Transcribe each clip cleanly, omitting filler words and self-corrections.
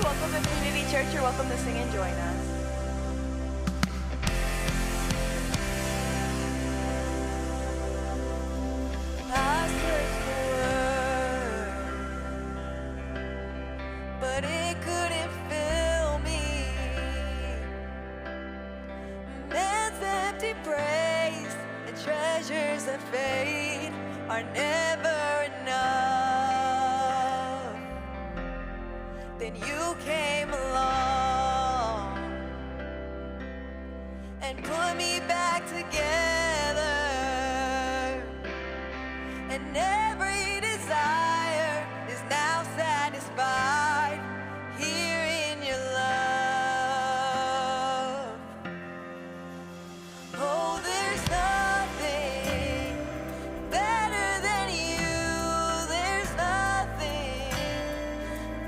Welcome to Community Church. You're welcome to sing and join us. I searched the world, but it couldn't fill me. Man's empty praise and treasures that fade are never enough. Then you came along and put me back together, and every desire is now satisfied here in your love. Oh, there's nothing better than you. There's nothing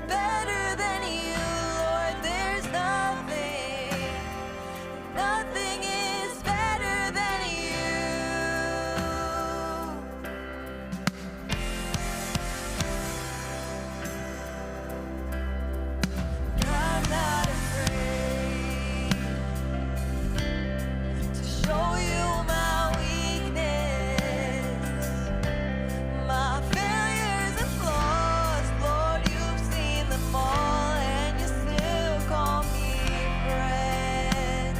better than you, Lord. There's nothing. Nothing is better than you. I'm not afraid to show you my weakness, my failures and flaws. Lord, you've seen them all, and you still call me friend.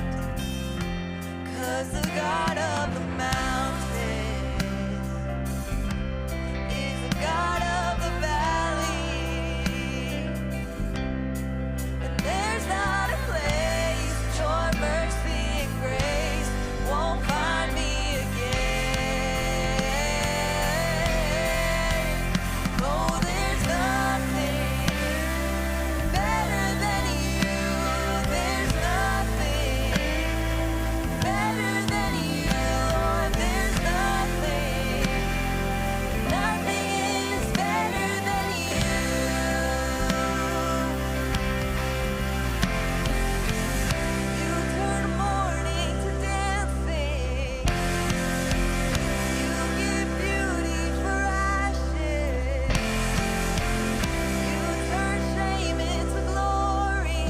'Cause the God of the mountains is the God of the valley, and there's not a place your mercy and grace won't find me again. Oh, there's nothing better than you. There's nothing better than you, Lord. There's nothing. Nothing is better than you. You turn mourning to dancing. You give beauty for ashes. You turn shame into glory.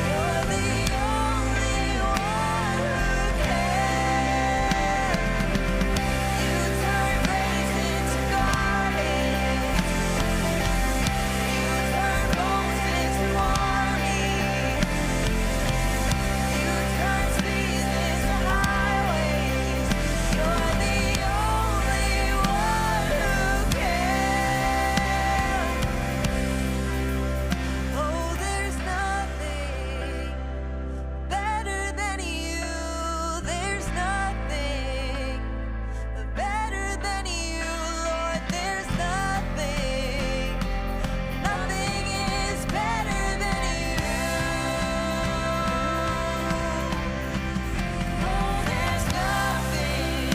You're the only one who can. You turn grace into gardens. You turn bones into armies. You turn seasons to highways. You're the only one who can. Oh, there's nothing better than you. There's nothing better than you, Lord. There's nothing. Nothing is better than you. Oh, there's nothing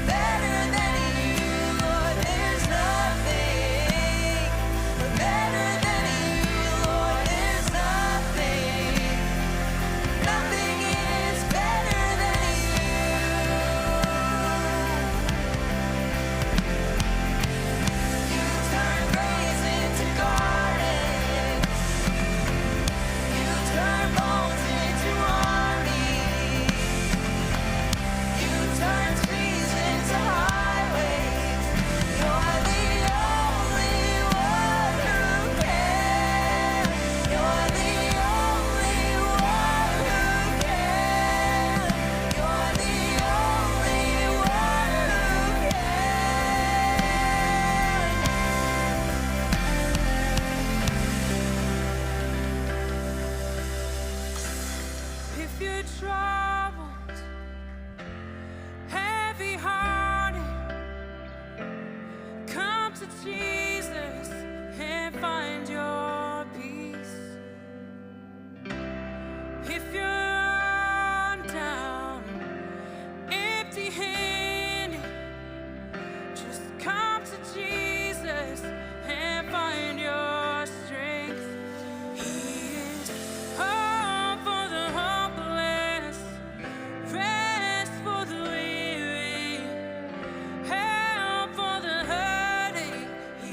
better than you, Lord. There's nothing better than you, Lord. There's nothing. Nothing is better than you. You turn graves into gardens. You turn bones into armies. You turn trees into highways. You're the only one who can. You're the only one who can. You're the only one who can. If you're troubled, heavy-hearted, come to Jesus and find your peace. If you're down, empty-handed, just come to Jesus and find your strength. He is hope for the hopeless, rest for the weary, help for the hurting. He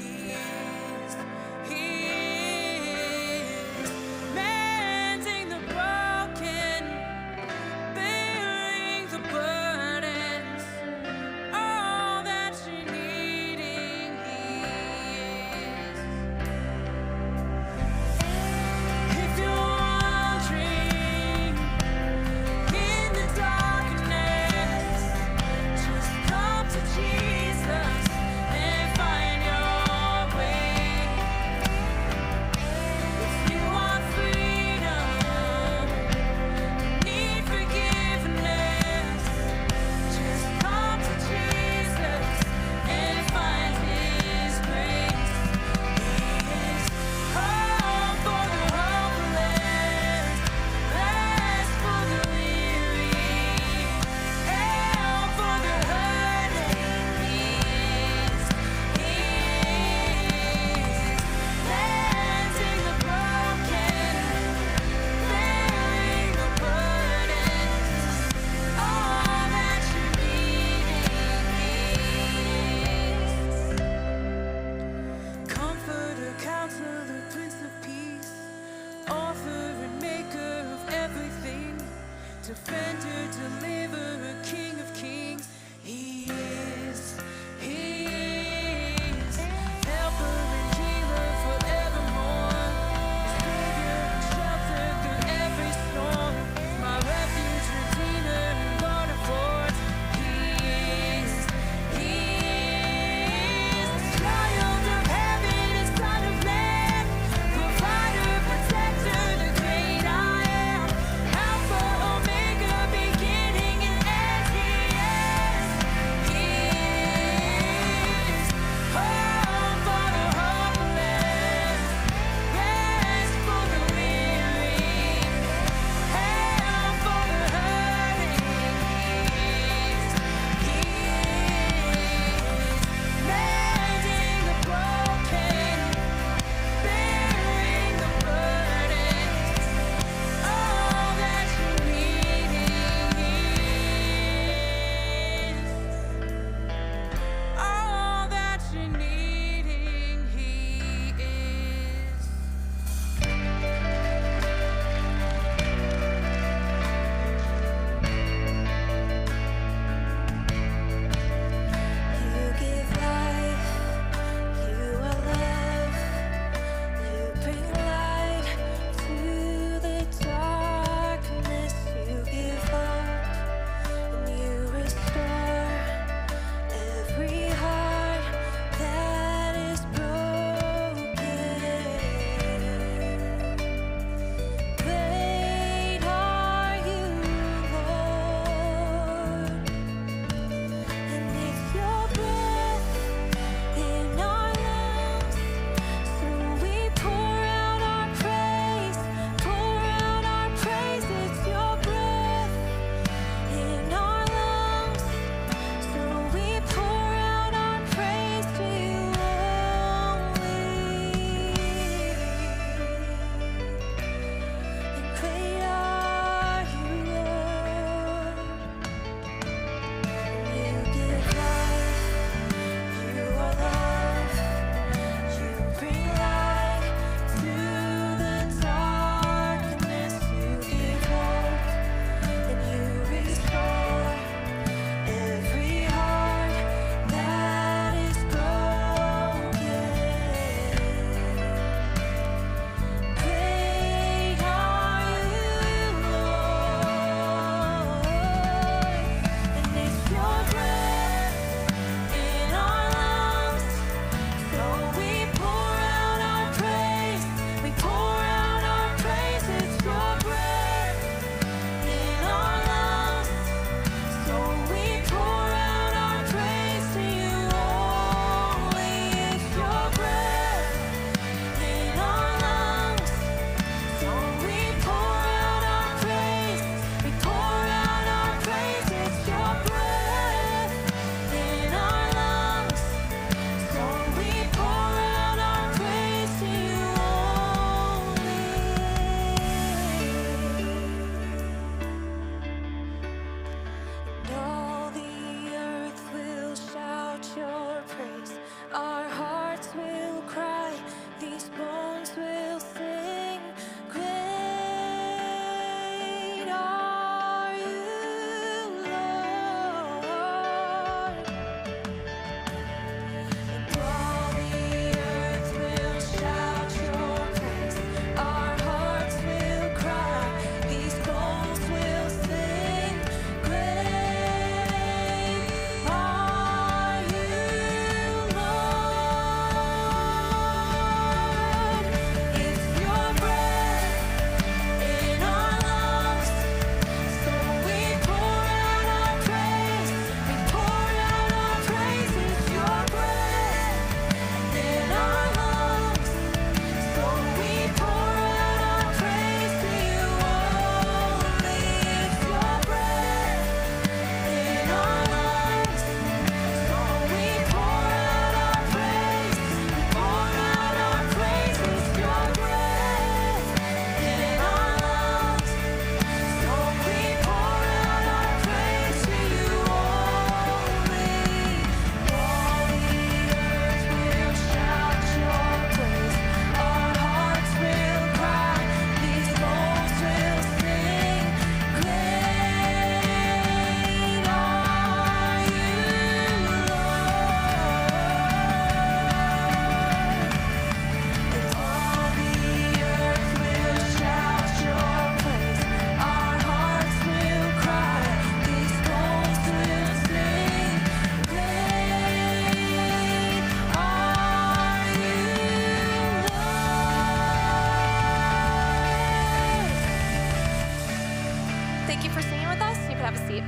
Thank you for singing with us. You can have a seat.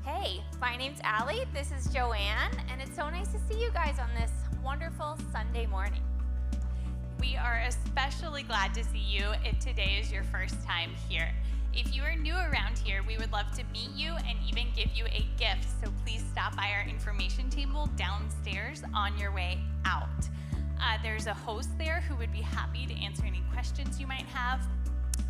Hey, my name's Allie, this is Joanne, and it's so nice to see you guys on this wonderful Sunday morning. We are especially glad to see you if today is your first time here. If you are new around here, we would love to meet you and even give you a gift, so please stop by our information table downstairs on your way out. There's a host there who would be happy to answer any questions you might have.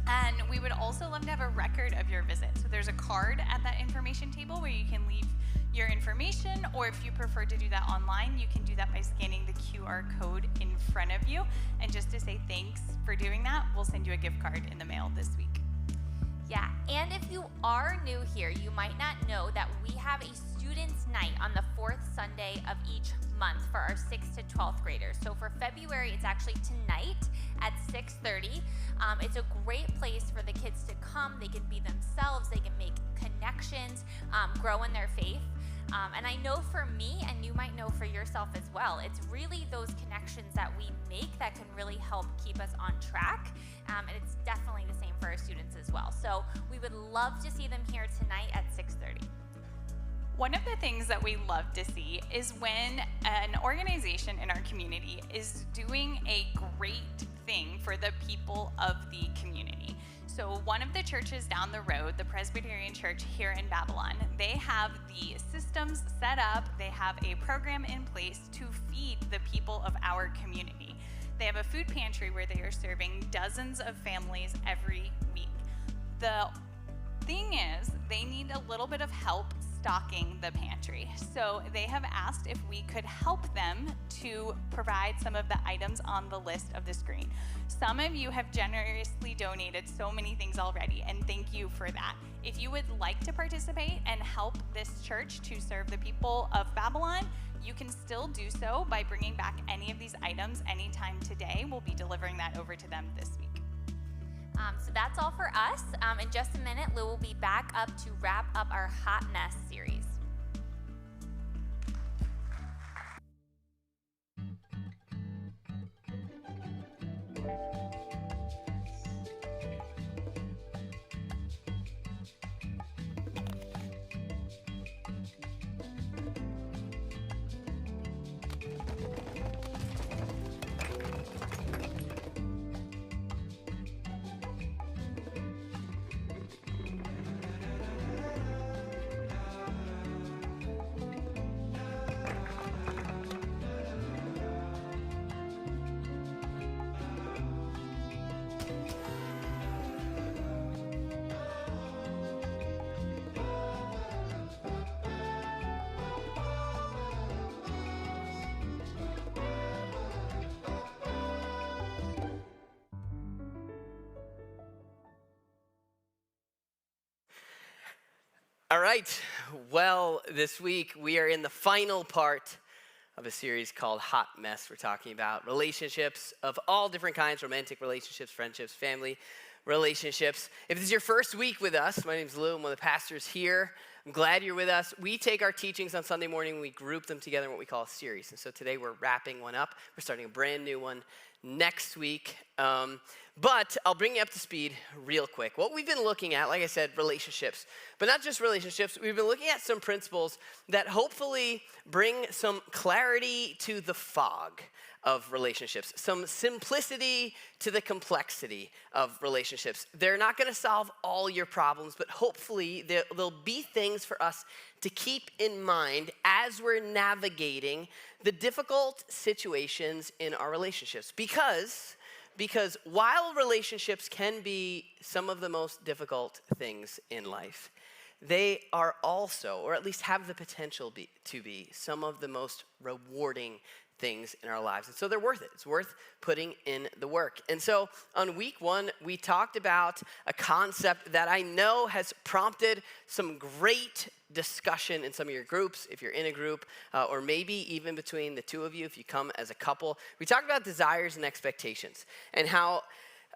And we would also love to have a record of your visit. So there's a card at that information table where you can leave your information, or if you prefer to do that online, you can do that by scanning the QR code in front of you. And just to say thanks for doing that, we'll send you a gift card in the mail this week. Yeah, and if you are new here, you might not know that we have a students' night on the fourth Sunday of each month for our 6th to 12th graders. So for February, it's actually tonight at 6:30. It's a great place for the kids to come. They can be themselves, they can make connections, grow in their faith. And I know for me, and you might know for yourself as well, it's really those connections that we make that can really help keep us on track. And it's definitely the same for our students as well. So we would love to see them here tonight at 6:30. One of the things that we love to see is when an organization in our community is doing a great thing for the people of the community. So one of the churches down the road, the Presbyterian Church here in Babylon, they have the systems set up, they have a program in place to feed the people of our community. They have a food pantry where they are serving dozens of families every week. The thing is, they need a little bit of help stocking the pantry. So they have asked if we could help them to provide some of the items on the list of the screen. Some of you have generously donated so many things already, and thank you for that. If you would like to participate and help this church to serve the people of Babylon, you can still do so by bringing back any of these items anytime today. We'll be delivering that over to them this week. So that's all for us. In just a minute, Lou will be back up to wrap up our Hot Mess series. All right, well, this week we are in the final part of a series called Hot Mess. We're talking about relationships of all different kinds, romantic relationships, friendships, family relationships. If this is your first week with us, my name's Lou, I'm one of the pastors here. I'm glad you're with us. We take our teachings on Sunday morning and we group them together in what we call a series. And so today we're wrapping one up. We're starting a brand new one next week. But I'll bring you up to speed real quick. What we've been looking at, like I said, relationships. But not just relationships. We've been looking at some principles that hopefully bring some clarity to the fog of relationships, some simplicity to the complexity of relationships. They're not going to solve all your problems, but hopefully there'll be things for us to keep in mind as we're navigating the difficult situations in our relationships. Because while relationships can be some of the most difficult things in life, they are also, or at least have the potential to be, some of the most rewarding things in our lives. And so they're worth it. It's worth putting in the work. And so on week one, we talked about a concept that I know has prompted some great discussion in some of your groups, if you're in a group, or maybe even between the two of you, if you come as a couple. We talked about desires and expectations and how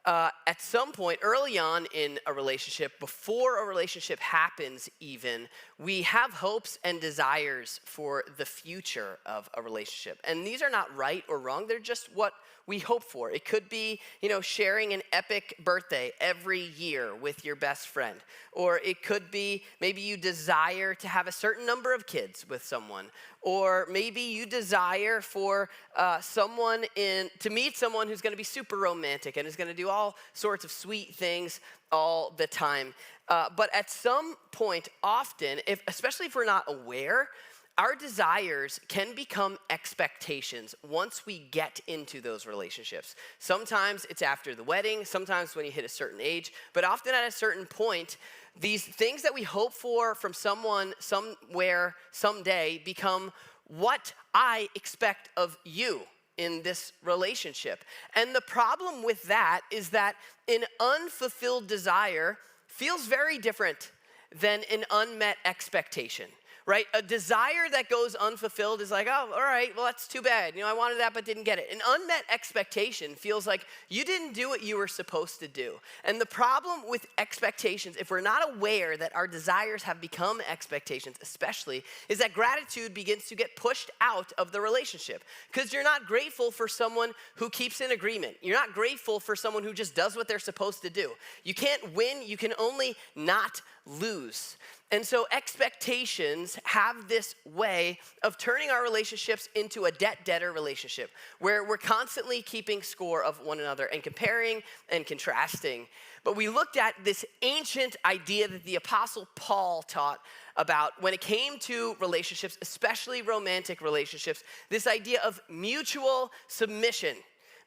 at some point early on in a relationship, before a relationship happens even, we have hopes and desires for the future of a relationship. And these are not right or wrong, they're just what we hope for. It could be, sharing an epic birthday every year with your best friend. Or it could be maybe you desire to have a certain number of kids with someone. Or maybe you desire for to meet someone who's going to be super romantic and is going to do all sorts of sweet things all the time. But at some point, often, especially if we're not aware, our desires can become expectations once we get into those relationships. Sometimes it's after the wedding, sometimes when you hit a certain age, but often at a certain point, these things that we hope for from someone, somewhere, someday become what I expect of you in this relationship. And the problem with that is that an unfulfilled desire feels very different than an unmet expectation. Right? A desire that goes unfulfilled is like, oh, all right, well, that's too bad. I wanted that but didn't get it. An unmet expectation feels like you didn't do what you were supposed to do. And the problem with expectations, if we're not aware that our desires have become expectations, especially, is that gratitude begins to get pushed out of the relationship. Because you're not grateful for someone who keeps an agreement. You're not grateful for someone who just does what they're supposed to do. You can't win, you can only not lose. And so expectations have this way of turning our relationships into a debt-debtor relationship where we're constantly keeping score of one another and comparing and contrasting. But we looked at this ancient idea that the Apostle Paul taught about when it came to relationships, especially romantic relationships, this idea of mutual submission.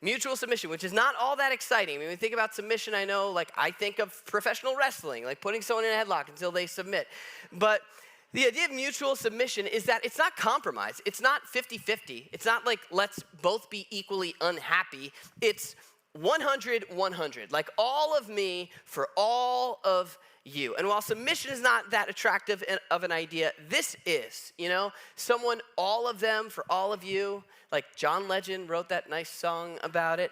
Mutual submission, which is not all that exciting. When we think about submission, I think of professional wrestling, like putting someone in a headlock until they submit. But the idea of mutual submission is that it's not compromise. It's not 50-50. It's not like let's both be equally unhappy. It's 100-100, like all of me for all of you. And while submission is not that attractive of an idea, this is, someone, all of them for all of you. Like John Legend wrote that nice song about it,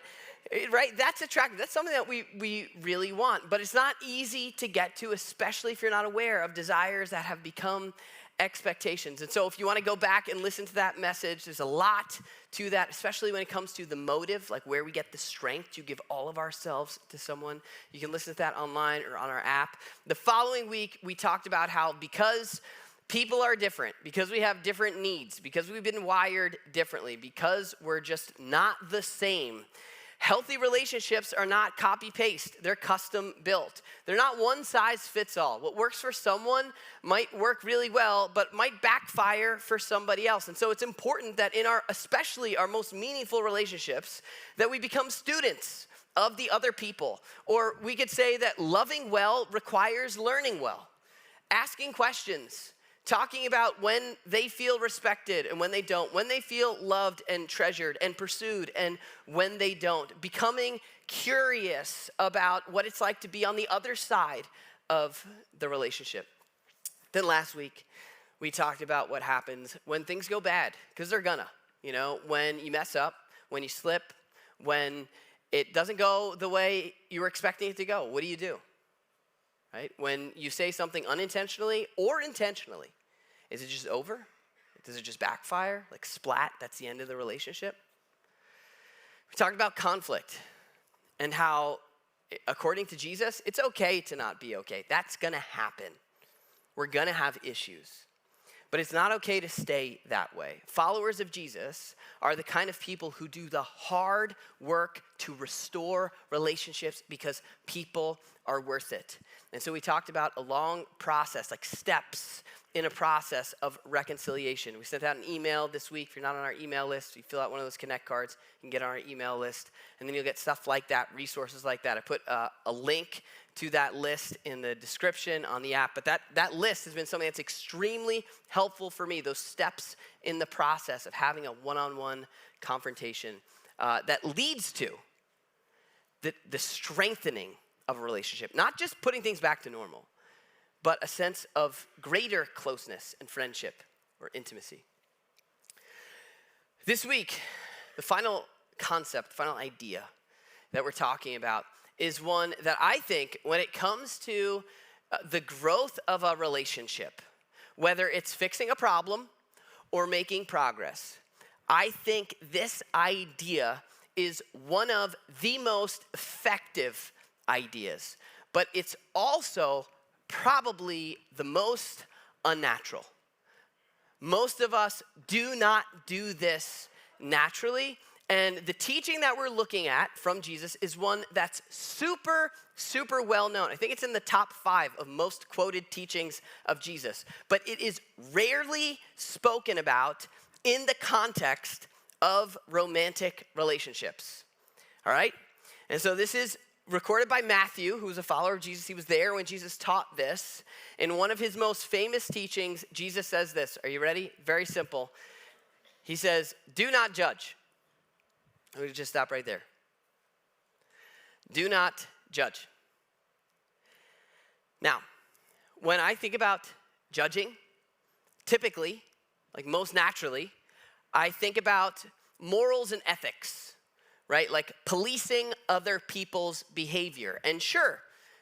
right? That's attractive. That's something that we really want. But it's not easy to get to, especially if you're not aware of desires that have become expectations. And so if you want to go back and listen to that message, there's a lot to that, especially when it comes to the motive, like where we get the strength to give all of ourselves to someone. You can listen to that online or on our app. The following week, we talked about how because people are different, because we have different needs, because we've been wired differently, because we're just not the same. Healthy relationships are not copy-paste. They're custom-built. They're not one size fits all. What works for someone might work really well, but might backfire for somebody else. And so it's important that in especially our most meaningful relationships, that we become students of the other people. Or we could say that loving well requires learning well. Asking questions. Talking about when they feel respected and when they don't, when they feel loved and treasured and pursued and when they don't. Becoming curious about what it's like to be on the other side of the relationship. Then last week, we talked about what happens when things go bad, because they're gonna. When you mess up, when you slip, when it doesn't go the way you were expecting it to go, what do? Right? When you say something unintentionally or intentionally, is it just over? Does it just backfire? Like splat, that's the end of the relationship? We talked about conflict and how, according to Jesus, it's okay to not be okay. That's gonna happen. We're gonna have issues. But it's not okay to stay that way. Followers of Jesus are the kind of people who do the hard work to restore relationships because people are worth it. And so we talked about a long process, like steps in a process of reconciliation. We sent out an email this week. If you're not on our email list, you fill out one of those Connect cards, you can get on our email list, and then you'll get stuff like that, resources like that. I put a link to that list in the description on the app, but that list has been something that's extremely helpful for me, those steps in the process of having a one-on-one confrontation that leads to the strengthening of a relationship, not just putting things back to normal, but a sense of greater closeness and friendship or intimacy. This week, the final concept, final idea that we're talking about is one that I think, when it comes to the growth of a relationship, whether it's fixing a problem or making progress, I think this idea is one of the most effective ideas, but it's also probably the most unnatural. Most of us do not do this naturally, and the teaching that we're looking at from Jesus is one that's super, super well known. I think it's in the top 5 of most quoted teachings of Jesus, but it is rarely spoken about in the context of romantic relationships. All right? And so this is recorded by Matthew, who's a follower of Jesus. He was there when Jesus taught this. In one of his most famous teachings, Jesus says this. Are you ready? Very simple. He says, do not judge. I'm going to just stop right there. Do not judge. Now, when I think about judging, typically, like most naturally, I think about morals and ethics, right? Like policing other people's behavior. And sure,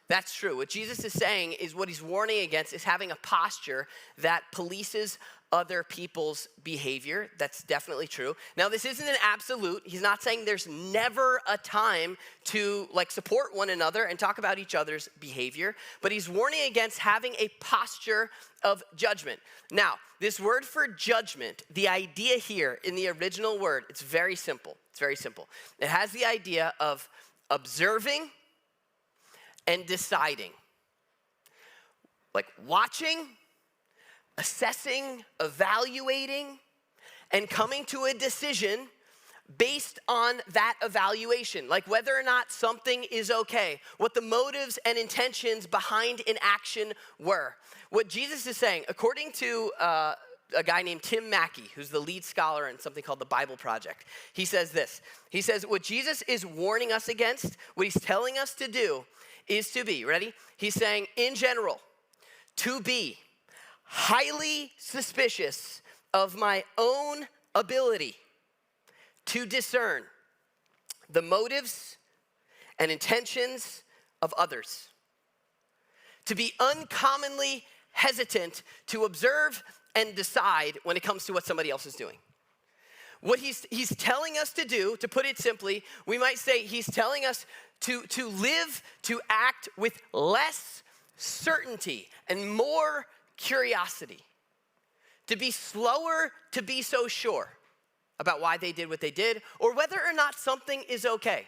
that's true. What Jesus is saying is what he's warning against is having a posture that polices other people's behavior. That's definitely true. Now, this isn't an absolute. He's not saying there's never a time to like support one another and talk about each other's behavior, but he's warning against having a posture of judgment. Now, this word for judgment, the idea here in the original word, it's very simple. It's very simple. It has the idea of observing and deciding. Like watching, assessing, evaluating, and coming to a decision based on that evaluation, like whether or not something is okay, what the motives and intentions behind an action were. What Jesus is saying, according to a guy named Tim Mackey, who's the lead scholar in something called the Bible Project, he says this. He says, what Jesus is warning us against, what he's telling us to do, is to be, ready? He's saying, in general, to be highly suspicious of my own ability to discern the motives and intentions of others. To be uncommonly hesitant to observe and decide when it comes to what somebody else is doing. What he's telling us to do, to put it simply, we might say he's telling us to live, to act with less certainty and more curiosity. To be slower to be so sure about why they did what they did or whether or not something is okay.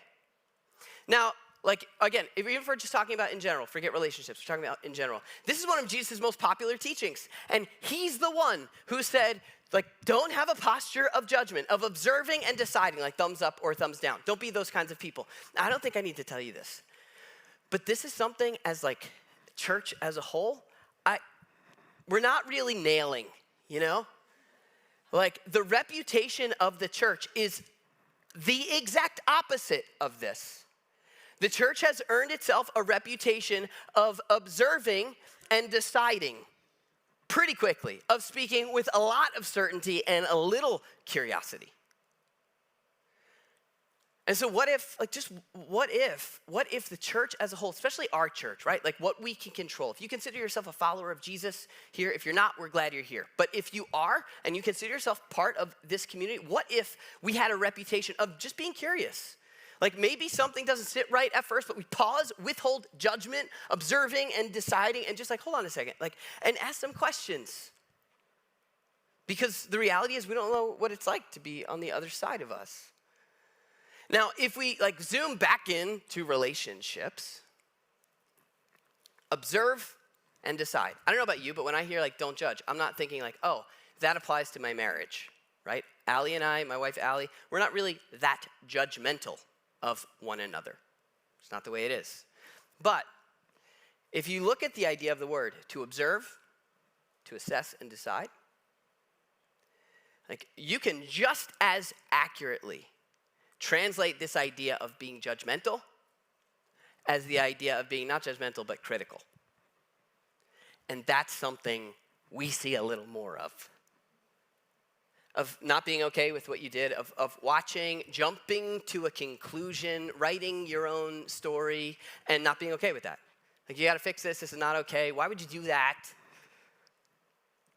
Now, like, again, even if we're just talking about in general, forget relationships, we're talking about in general. This is one of Jesus' most popular teachings. And he's the one who said, like, don't have a posture of judgment, of observing and deciding, like thumbs up or thumbs down. Don't be those kinds of people. Now, I don't think I need to tell you this. But this is something as, like, church as a whole, we're not really nailing, you know? Like, the reputation of the church is the exact opposite of this. The church has earned itself a reputation of observing and deciding pretty quickly, of speaking with a lot of certainty and a little curiosity. And so what if the church as a whole, especially our church, right? Like what we can control. If you consider yourself a follower of Jesus here, if you're not, we're glad you're here. But if you are, and you consider yourself part of this community, what if we had a reputation of just being curious? Like maybe something doesn't sit right at first, but we pause, withhold judgment, observing and deciding, and just like, hold on a second, like, and ask some questions. Because the reality is we don't know what it's like to be on the other side of us. Now, if we like zoom back into relationships, observe and decide. I don't know about you, but when I hear like don't judge, I'm not thinking like, oh, that applies to my marriage, right? Allie and I, my wife Allie, we're not really that judgmental of one another. It's not the way it is. But if you look at the idea of the word to observe, to assess and decide, like you can just as accurately translate this idea of being judgmental as the idea of being not judgmental but critical. And that's something we see a little more of. of not being okay with what you did, of watching, jumping to a conclusion, writing your own story, and not being okay with that. Like, you gotta fix this is not okay. Why would you do that?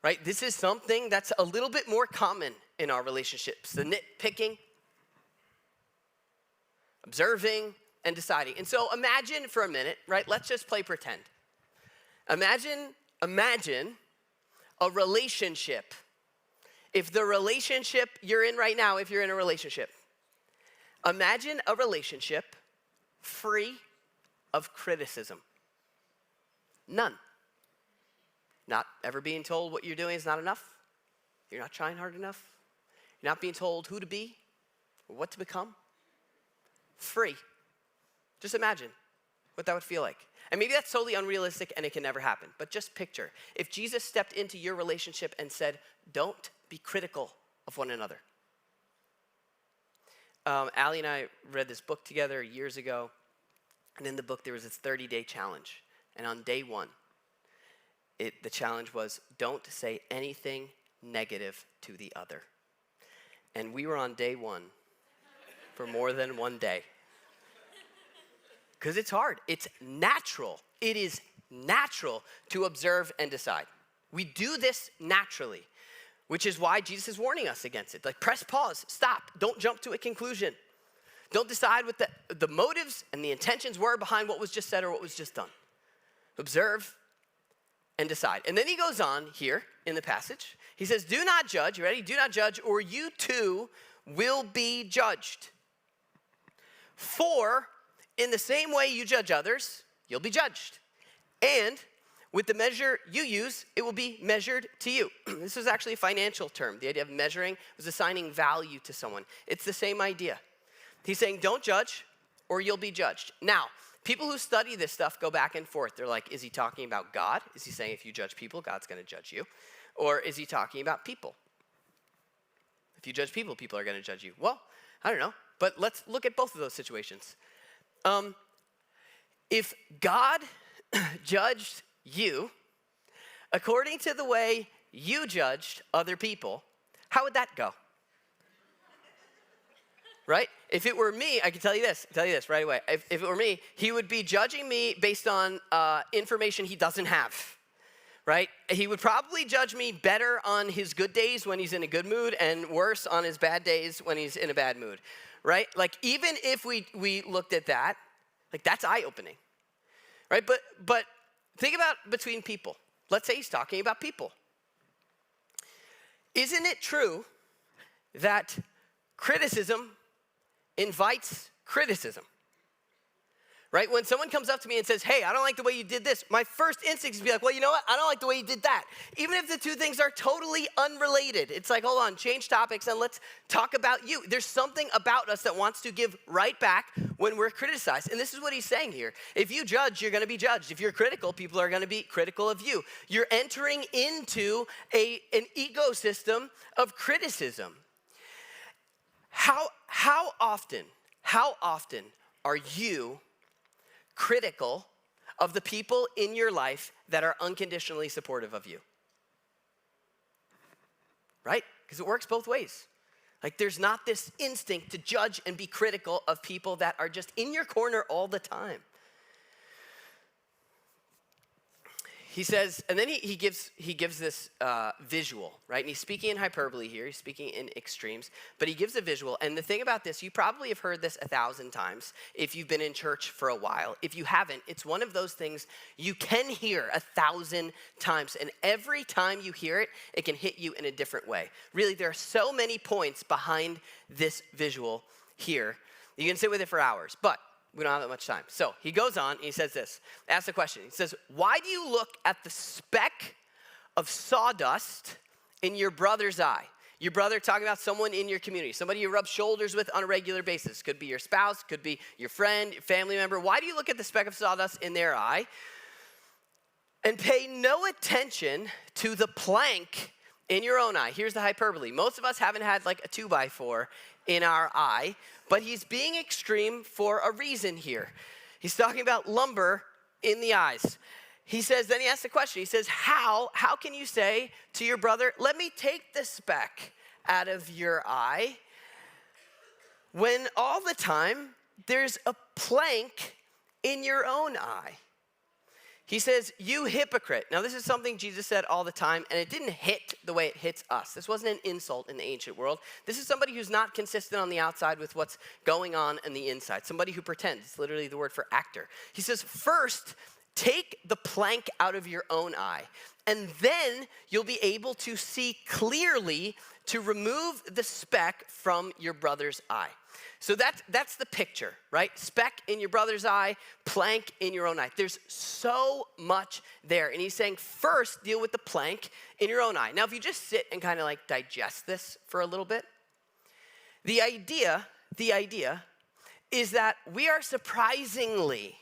Right? This is something that's a little bit more common in our relationships. The nitpicking, observing, and deciding. And so imagine for a minute, right? Let's just play pretend. Imagine a relationship. If the relationship you're in right now, if you're in a relationship, imagine a relationship free of criticism. None. Not ever being told what you're doing is not enough. You're not trying hard enough. You're not being told who to be or what to become. Free. Just imagine what that would feel like. And maybe that's totally unrealistic and it can never happen. But just picture, if Jesus stepped into your relationship and said, don't be critical of one another. Allie and I read this book together years ago. And in the book, there was this 30-day challenge. And on day one, the challenge was, don't say anything negative to the other. And we were on day one for more than one day. Because it's hard. It's natural. It is natural to observe and decide. We do this naturally, which is why Jesus is warning us against it. Like, press pause, stop, don't jump to a conclusion. Don't decide what the motives and the intentions were behind what was just said or what was just done. Observe and decide. And then he goes on here in the passage. He says, do not judge, you ready? Do not judge, or you too will be judged. For in the same way you judge others, you'll be judged. And with the measure you use, it will be measured to you. This is actually a financial term. The idea of measuring was assigning value to someone. It's the same idea. He's saying, don't judge or you'll be judged. Now, people who study this stuff go back and forth. They're like, is he talking about God? Is he saying if you judge people, God's going to judge you? Or is he talking about people? If you judge people, people are going to judge you. Well, I don't know. But let's look at both of those situations. If God judged you according to the way you judged other people, how would that go? Right? If it were me, I can tell you this right away. If it were me, he would be judging me based on information he doesn't have, right? He would probably judge me better on his good days when he's in a good mood and worse on his bad days when he's in a bad mood, right? Like, even if we looked at that, like, that's eye-opening, right? But think about between people. Let's say he's talking about people. Isn't it true that criticism invites criticism, right? When someone comes up to me and says, hey, I don't like the way you did this, my first instinct is to be like, well, you know what? I don't like the way you did that. Even if the two things are totally unrelated. It's like, hold on, change topics and let's talk about you. There's something about us that wants to give right back when we're criticized. And this is what he's saying here. If you judge, you're going to be judged. If you're critical, people are going to be critical of you. You're entering into an ecosystem of criticism. How often are you critical of the people in your life that are unconditionally supportive of you? Right? Because it works both ways. Like, there's not this instinct to judge and be critical of people that are just in your corner all the time. He says, and then he gives this visual, right? And he's speaking in hyperbole here. He's speaking in extremes, but he gives a visual. And the thing about this, you probably have heard this 1,000 times if you've been in church for a while. If you haven't, it's one of those things you can hear 1,000 times. And every time you hear it, it can hit you in a different way. Really, there are so many points behind this visual here. You can sit with it for hours, but we don't have that much time. So he goes on and he says this. Ask the question. He says, why do you look at the speck of sawdust in your brother's eye? Your brother, talking about someone in your community, somebody you rub shoulders with on a regular basis. Could be your spouse, could be your friend, your family member. Why do you look at the speck of sawdust in their eye and pay no attention to the plank in your own eye? Here's the hyperbole. Most of us haven't had like a 2x4 in our eye, but he's being extreme for a reason here. He's talking about lumber in the eyes. He says, then he asks the question, he says, how can you say to your brother, let me take the speck out of your eye when all the time there's a plank in your own eye? He says, you hypocrite. Now, this is something Jesus said all the time, and it didn't hit the way it hits us. This wasn't an insult in the ancient world. This is somebody who's not consistent on the outside with what's going on the inside, somebody who pretends. It's literally the word for actor. He says, first, take the plank out of your own eye, and then you'll be able to see clearly to remove the speck from your brother's eye. So that's the picture, right? Speck in your brother's eye, plank in your own eye. There's so much there. And he's saying, first, deal with the plank in your own eye. Now, if you just sit and kind of like digest this for a little bit, the idea is that we are surprisingly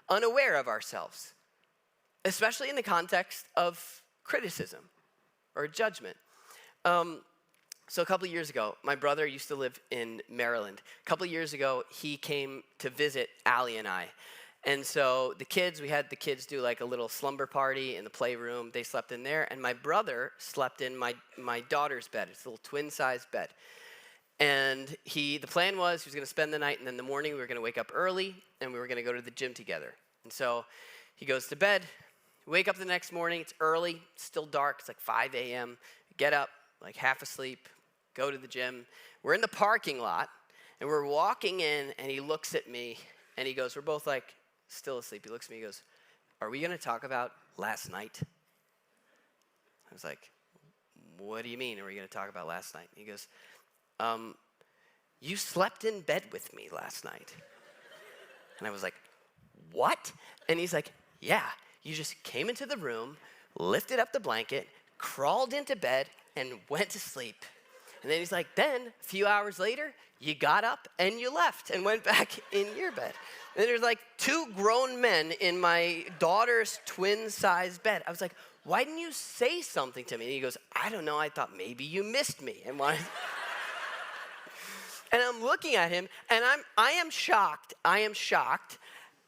unaware of ourselves, especially in the context of criticism or judgment. So a couple of years ago, my brother used to live in Maryland. A couple of years ago, he came to visit Allie and I. And so we had the kids do like a little slumber party in the playroom. They slept in there, and my brother slept in my daughter's bed. It's a little twin-sized bed. And the plan was he was gonna spend the night, and then in the morning we were gonna wake up early, and we were gonna go to the gym together. And so he goes to bed. We wake up the next morning, it's early, still dark, it's like 5 a.m. Get up, like half asleep, go to the gym. We're in the parking lot, and we're walking in, and he looks at me, and he goes, we're both like still asleep. He looks at me, he goes, are we gonna talk about last night? I was like, what do you mean, are we gonna talk about last night? He goes, you slept in bed with me last night. And I was like, what? And he's like, yeah, you just came into the room, lifted up the blanket, crawled into bed, and went to sleep. And then he's like, then a few hours later, you got up and you left and went back in your bed. And there's like two grown men in my daughter's twin-sized bed. I was like, why didn't you say something to me? And he goes, I don't know, I thought maybe you missed me. And and I'm looking at him, and I am shocked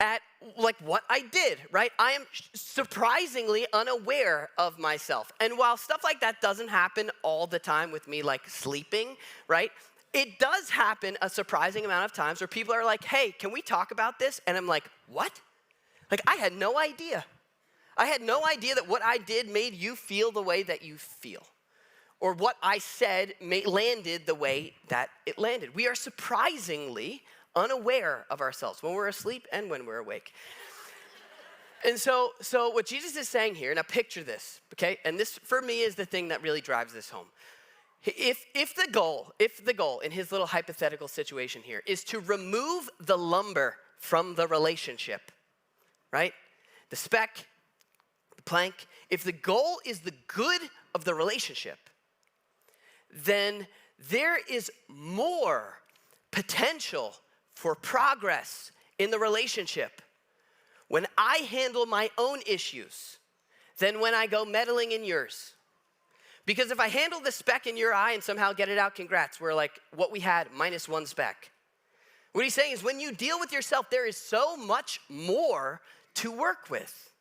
at like what I did, right? I am surprisingly unaware of myself. And while stuff like that doesn't happen all the time with me like sleeping, right? It does happen a surprising amount of times where people are like, hey, can we talk about this? And I'm like, what? Like, I had no idea. I had no idea that what I did made you feel the way that you feel, or what I said landed the way that it landed. We are surprisingly unaware of ourselves when we're asleep and when we're awake. And so what Jesus is saying here, now picture this, okay? And this, for me, is the thing that really drives this home. If the goal in his little hypothetical situation here is to remove the lumber from the relationship, right? The speck, the plank, if the goal is the good of the relationship, then there is more potential for progress in the relationship when I handle my own issues than when I go meddling in yours. Because if I handle the speck in your eye and somehow get it out, congrats, we're like what we had minus one speck. What he's saying is when you deal with yourself, there is so much more to work with.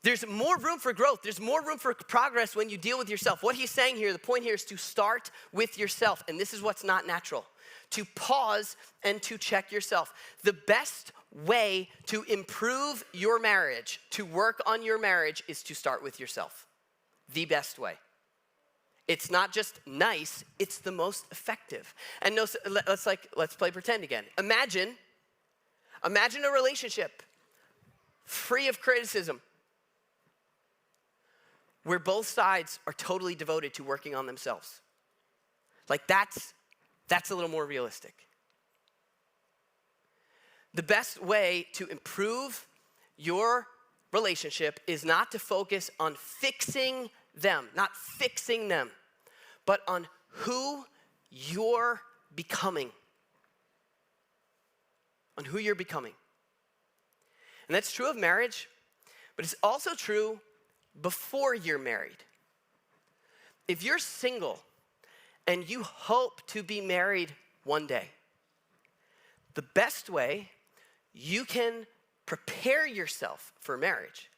There's more room for growth. There's more room for progress when you deal with yourself. What he's saying here, the point here is to start with yourself. And this is what's not natural. To pause and to check yourself. The best way to improve your marriage, to work on your marriage, is to start with yourself. The best way. It's not just nice, it's the most effective. And no, let's play pretend again. Imagine a relationship free of criticism, where both sides are totally devoted to working on themselves. Like that's a little more realistic. The best way to improve your relationship is not to focus on fixing them, but on who you're becoming. On who you're becoming. And that's true of marriage, but it's also true before you're married. If you're single and you hope to be married one day, the best way you can prepare yourself for marriage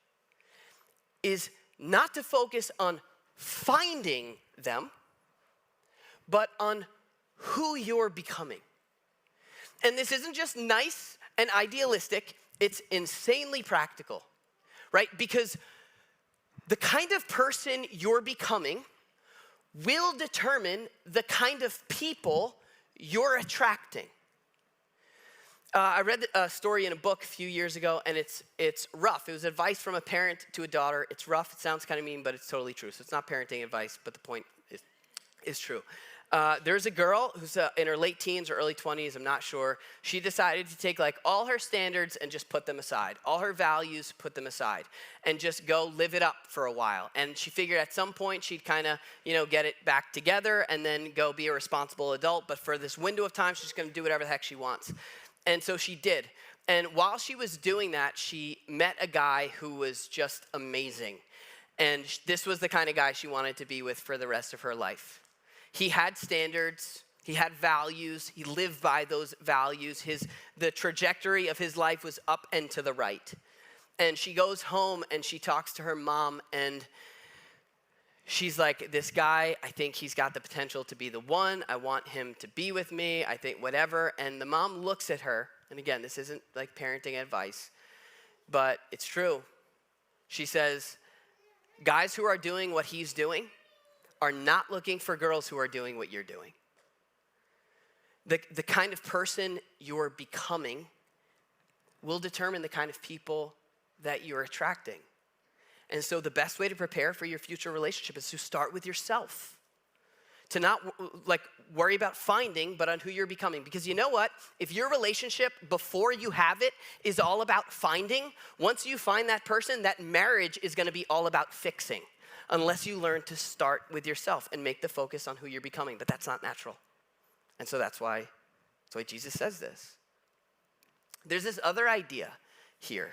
is not to focus on finding them, but on who you're becoming. And this isn't just nice and idealistic, it's insanely practical, right? Because the kind of person you're becoming will determine the kind of people you're attracting. I read a story in a book a few years ago, and it's rough. It was advice from a parent to a daughter. It's rough. It sounds kind of mean, but it's totally true. So it's not parenting advice, but the point is true. There's a girl who's in her late teens or early 20s, I'm not sure. She decided to take like all her standards and just put them aside. All her values, put them aside. And just go live it up for a while. And she figured at some point she'd kind of, get it back together and then go be a responsible adult. But for this window of time, she's going to do whatever the heck she wants. And so she did. And while she was doing that, she met a guy who was just amazing. And this was the kind of guy she wanted to be with for the rest of her life. He had standards, he had values, he lived by those values. The trajectory of his life was up and to the right. And she goes home and she talks to her mom, and she's like, this guy, I think he's got the potential to be the one. I want him to be with me. I think whatever. And the mom looks at her, and again, this isn't like parenting advice, but it's true. She says, guys who are doing what he's doing are not looking for girls who are doing what you're doing. The kind of person you're becoming will determine the kind of people that you're attracting. And so the best way to prepare for your future relationship is to start with yourself. To not worry about finding, but on who you're becoming. Because you know what? If your relationship before you have it is all about finding, once you find that person, that marriage is gonna be all about fixing. Unless you learn to start with yourself and make the focus on who you're becoming. But that's not natural. And so that's why Jesus says this. There's this other idea here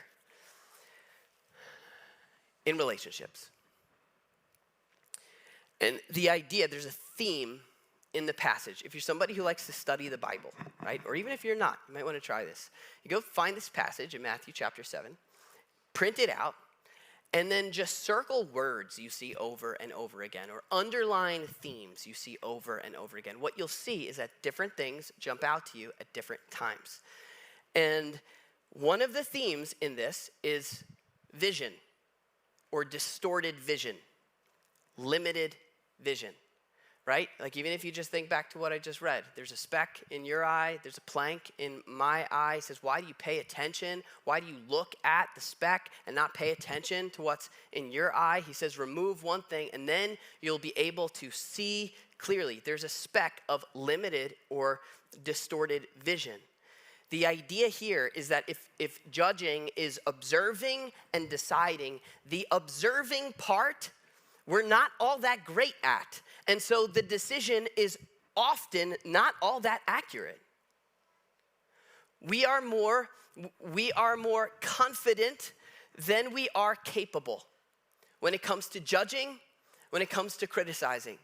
in relationships. And the idea, there's a theme in the passage. If you're somebody who likes to study the Bible, right? Or even if you're not, you might want to try this. You go find this passage in Matthew chapter 7, print it out, and then just circle words you see over and over again, or underline themes you see over and over again. What you'll see is that different things jump out to you at different times. And one of the themes in this is vision, or distorted vision, limited vision, right? Like even if you just think back to what I just read, there's a speck in your eye, there's a plank in my eye. It says, why do you pay attention? Why do you look at the speck and not pay attention to what's in your eye? He says, remove one thing and then you'll be able to see clearly. There's a speck of limited or distorted vision. The idea here is that if judging is observing and deciding, the observing part we're not all that great at. And so the decision is often not all that accurate. We are more confident than we are capable when it comes to judging, when it comes to criticizing.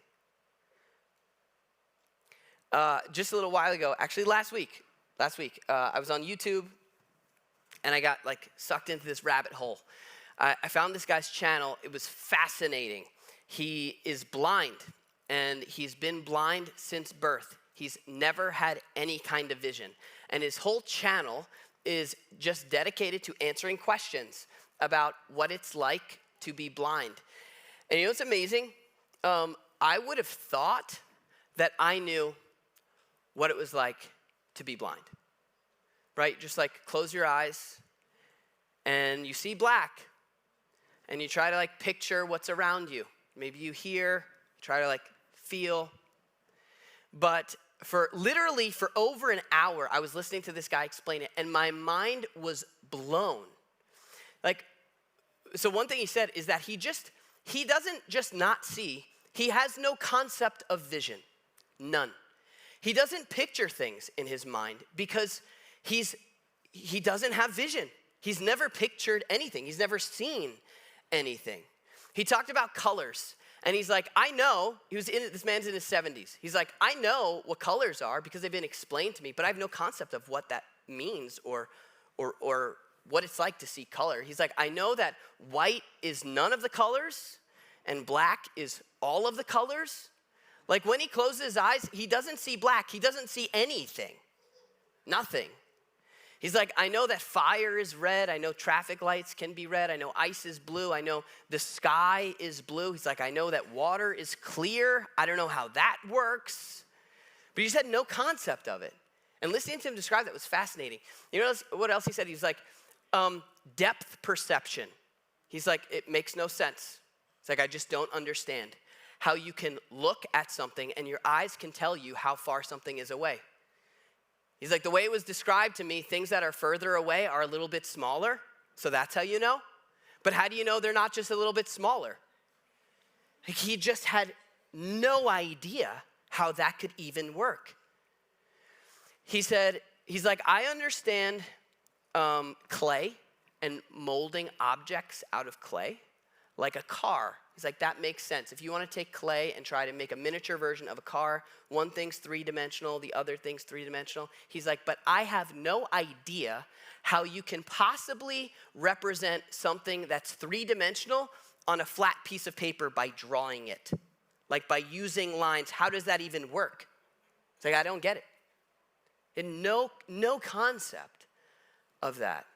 Just a little while ago, actually last week, I was on YouTube and I got sucked into this rabbit hole. I found this guy's channel. It was fascinating. He is blind, and he's been blind since birth. He's never had any kind of vision. And his whole channel is just dedicated to answering questions about what it's like to be blind. And you know what's amazing? I would have thought that I knew what it was like to be blind, right? Just close your eyes, and you see black. And you try to picture what's around you. Maybe you hear, try to feel. But for over an hour, I was listening to this guy explain it, and my mind was blown. So one thing he said is that he doesn't just not see, he has no concept of vision, none. He doesn't picture things in his mind because he doesn't have vision. He's never pictured anything. He's never seen anything. He talked about colors, and he's like, I know, this man's in his 70s. He's like, I know what colors are because they've been explained to me, but I have no concept of what that means or what it's like to see color. He's like, I know that white is none of the colors, and black is all of the colors. Like when he closes his eyes, he doesn't see black. He doesn't see anything. Nothing. He's like, I know that fire is red. I know traffic lights can be red. I know ice is blue. I know the sky is blue. He's like, I know that water is clear. I don't know how that works. But he just had no concept of it. And listening to him describe that was fascinating. You know what else he said? He's like, depth perception. He's like, it makes no sense. It's like, I just don't understand how you can look at something and your eyes can tell you how far something is away. He's like, the way it was described to me, things that are further away are a little bit smaller, so that's how you know. But how do you know they're not just a little bit smaller? Like, he just had no idea how that could even work. He said, he's like, I understand clay and molding objects out of clay, like a car. He's like, that makes sense. If you want to take clay and try to make a miniature version of a car, one thing's three-dimensional, the other thing's three-dimensional. He's like, but I have no idea how you can possibly represent something that's three-dimensional on a flat piece of paper by drawing it. Like by using lines. How does that even work? It's like, I don't get it. And no concept of that.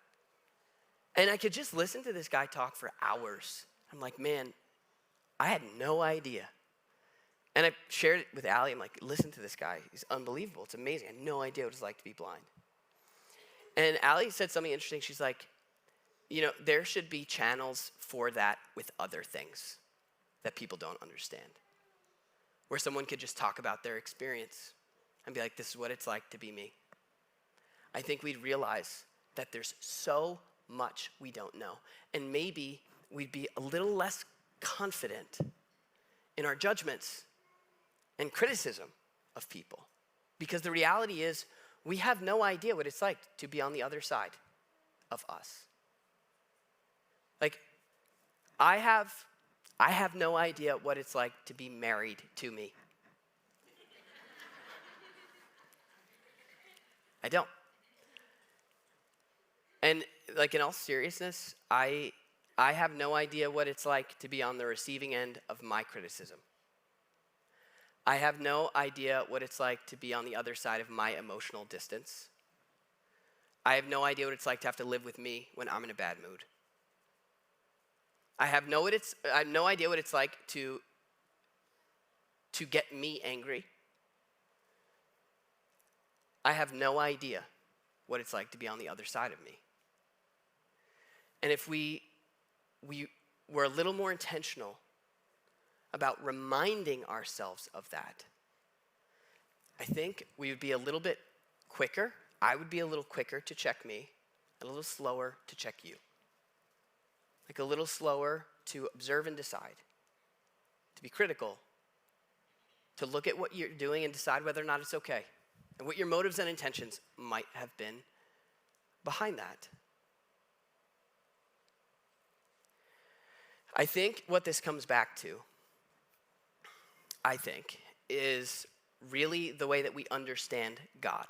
And I could just listen to this guy talk for hours. I'm like, man, I had no idea. And I shared it with Allie. I'm like, listen to this guy. He's unbelievable. It's amazing. I had no idea what it's like to be blind. And Allie said something interesting. She's like, you know, there should be channels for that with other things that people don't understand. Where someone could just talk about their experience and be like, this is what it's like to be me. I think we'd realize that there's so much we don't know. And maybe we'd be a little less confident in our judgments and criticism of people. Because the reality is, we have no idea what it's like to be on the other side of us. Like, I have no idea what it's like to be married to me. I don't. And like in all seriousness, I have no idea what it's like to be on the receiving end of my criticism. I have no idea what it's like to be on the other side of my emotional distance. I have no idea what it's like to have to live with me when I'm in a bad mood. I have no idea what it's like to get me angry. I have no idea what it's like to be on the other side of me. And if we were a little more intentional about reminding ourselves of that, I think we would be a little bit quicker. I would be a little quicker to check me, and a little slower to check you. Like a little slower to observe and decide, to be critical, to look at what you're doing and decide whether or not it's okay, and what your motives and intentions might have been behind that. I think what this comes back to, is really the way that we understand God.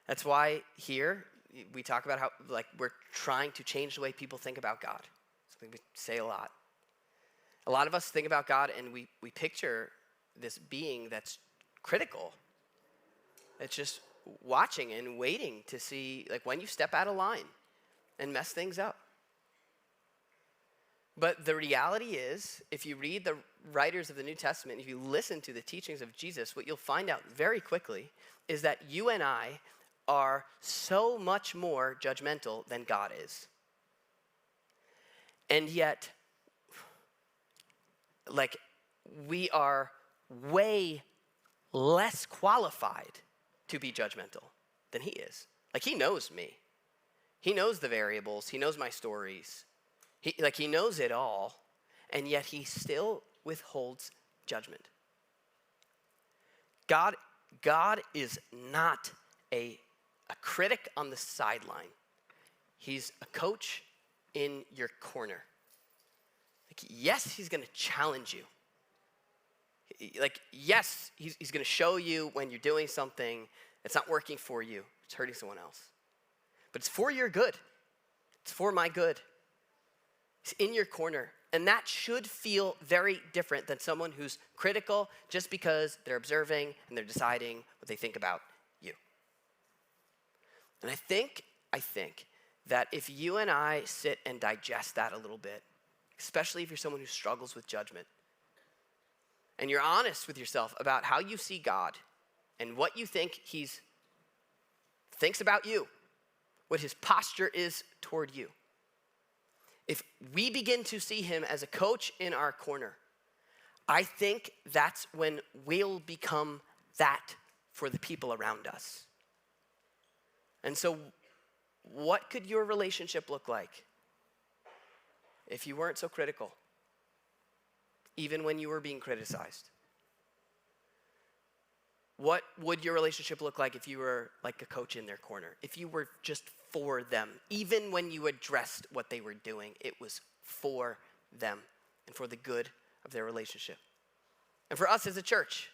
That's why here we talk about how we're trying to change the way people think about God. Something we say a lot. A lot of us think about God and we picture this being that's critical. It's just watching and waiting to see when you step out of line and mess things up. But the reality is, if you read the writers of the New Testament, if you listen to the teachings of Jesus, what you'll find out very quickly is that you and I are so much more judgmental than God is. And yet, we are way less qualified to be judgmental than he is. He knows me. He knows the variables. He knows my stories. He knows it all, and yet he still withholds judgment. God is not a critic on the sideline. He's a coach in your corner. Yes, he's going to challenge you. Yes, he's going to show you when you're doing something that's not working for you. It's hurting someone else. But it's for your good. It's for my good. He's in your corner. And that should feel very different than someone who's critical just because they're observing and they're deciding what they think about you. And I think that if you and I sit and digest that a little bit, especially if you're someone who struggles with judgment, and you're honest with yourself about how you see God and what you think he thinks about you, what his posture is toward you. If we begin to see him as a coach in our corner, I think that's when we'll become that for the people around us. And so, what could your relationship look like if you weren't so critical, even when you were being criticized? What would your relationship look like if you were like a coach in their corner? If you were just for them, even when you addressed what they were doing, it was for them and for the good of their relationship. And for us as a church,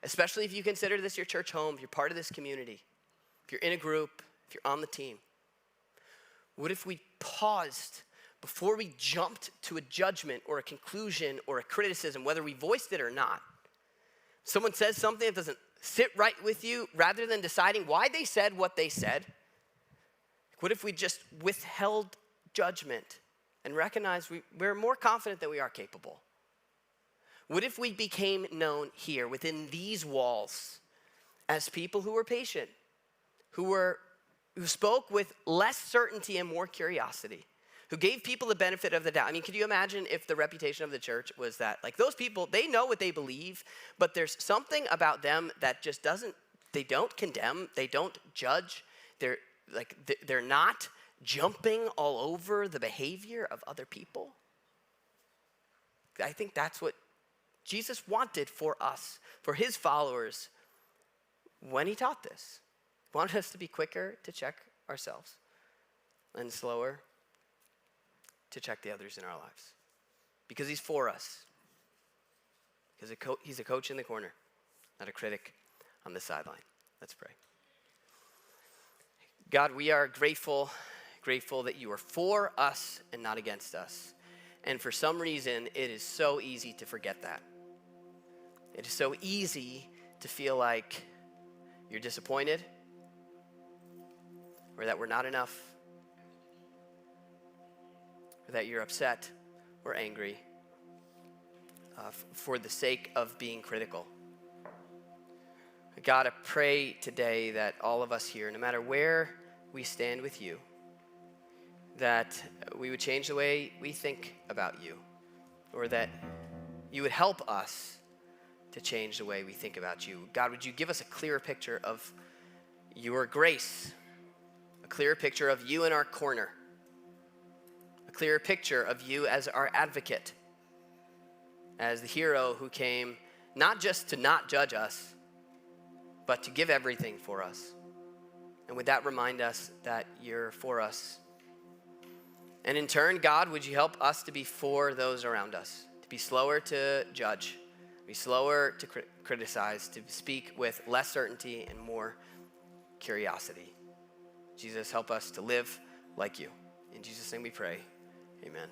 especially if you consider this your church home, if you're part of this community, if you're in a group, if you're on the team, what if we paused before we jumped to a judgment or a conclusion or a criticism, whether we voiced it or not? Someone says something that doesn't sit right with you, rather than deciding why they said what they said, what if we just withheld judgment and recognized we're more confident than we are capable? What if we became known here within these walls as people who were patient, who spoke with less certainty and more curiosity, who gave people the benefit of the doubt? I mean, could you imagine if the reputation of the church was that, like, those people, they know what they believe, but there's something about them that just they don't condemn, they don't judge, they're not jumping all over the behavior of other people? I think that's what Jesus wanted for us, for his followers, when he taught this. He wanted us to be quicker to check ourselves and slower to check the others in our lives. Because he's for us. Because he's a coach in the corner, not a critic on the sideline. Let's pray. God, we are grateful that you are for us and not against us. And for some reason, it is so easy to forget that. It is so easy to feel like you're disappointed, or that we're not enough, or that you're upset or angry for the sake of being critical. God, I pray today that all of us here, no matter where we stand with you, that we would change the way we think about you, or that you would help us to change the way we think about you. God, would you give us a clearer picture of your grace, a clearer picture of you in our corner, a clearer picture of you as our advocate, as the hero who came not just to not judge us, but to give everything for us. And would that remind us that you're for us? And in turn, God, would you help us to be for those around us, to be slower to judge, be slower to criticize, to speak with less certainty and more curiosity. Jesus, help us to live like you. In Jesus' name we pray, amen.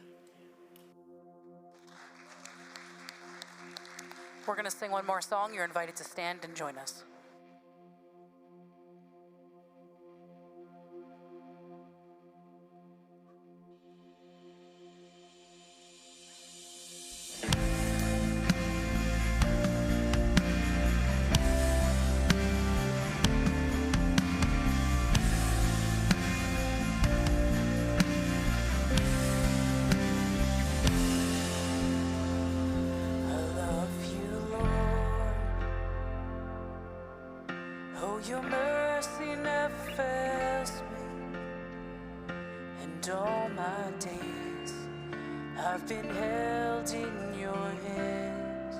We're going to sing one more song. You're invited to stand and join us. Your mercy never fails me, and all my days I've been held in your hands.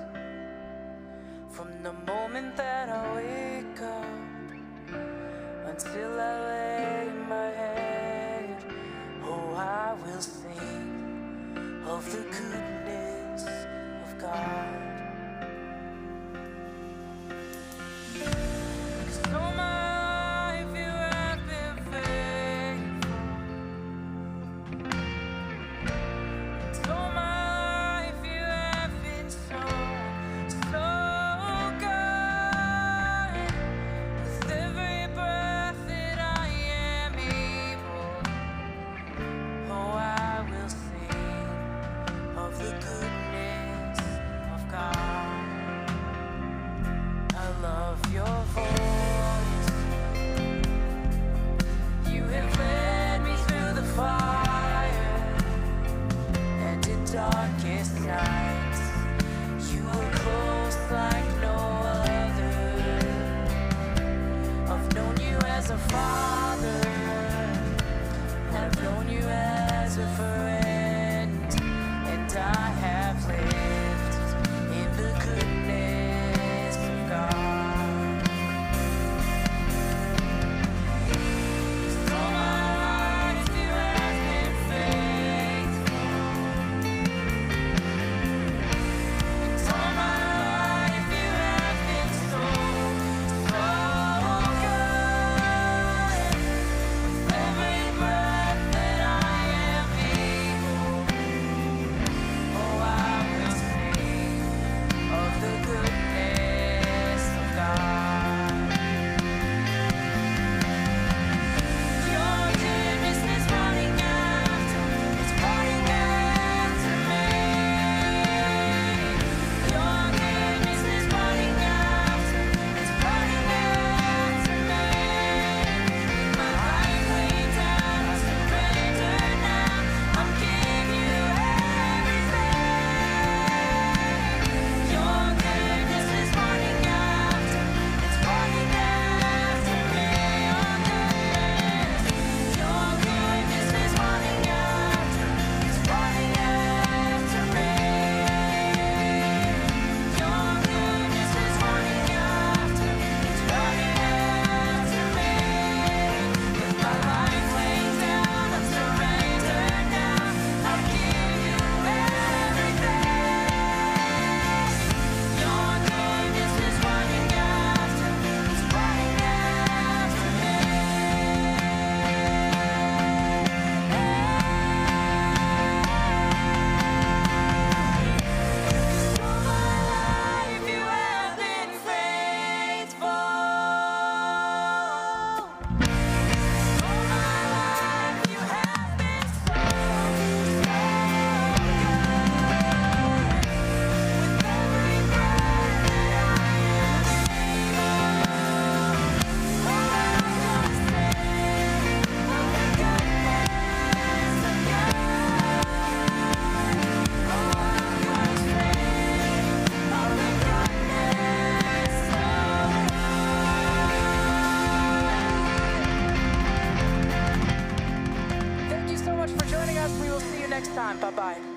From the moment that I wake up until I lay my head, oh, I will sing of the goodness of God. My Father. I've known you as a friend, and I have lived in the goodness of God. 'Cause all my life you have been faithful. And all my life you have been so good. With every breath that I am able, oh, I will sing of the goodness of God. Your goodness is running after, it's running after me. Your goodness is running after, it's running after me. My life laid down, I surrender now. I'm giving you everything. Your goodness is running after, it's running after me. Your goodness is running after, it's running after me. Your goodness is running after, it's running after me. With my life laid down, I'm surrendered now. I'll give you everything. Your goodness is running after, it's running after me. All my life you have been faithful. All my life you have been so good. With every breath that I am able, oh, I'm gonna sing of the goodness of God. Oh, I'm gonna sing of the goodness of God. Thank you so much for joining us. We will see you next time. Bye-bye.